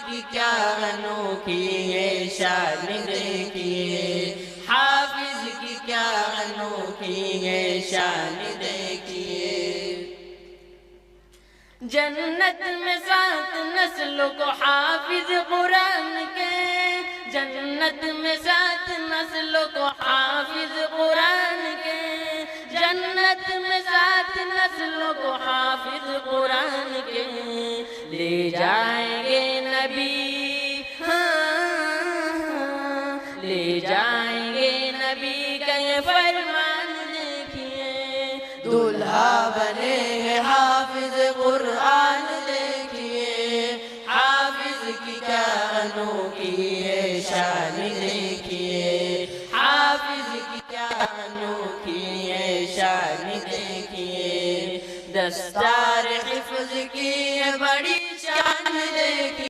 کی کیا انوکھی ہے شان دیکھیے، حافظ کی کیا انوکھی ہے شان دیکھیے۔ جنت میں 7 نسلوں کو حافظ قرآن کے، جنت میں 7 نسلوں کو حافظ قرآن کے، جنت میں 7 نسلوں کو حافظ قرآن کے، لے جائیں گے نبی، لے جائیں گے نبی کا یہ فرمان دیکھیے، دلہا بنے گے حافظ قرآن دیکھیے، حافظ کی کیا انوکھی ہے شان دیکھیے، حافظ کی کیا انوکھی ہے شان دیکھیے، دستار حفظ کی ہے بڑی شان دیکھیے۔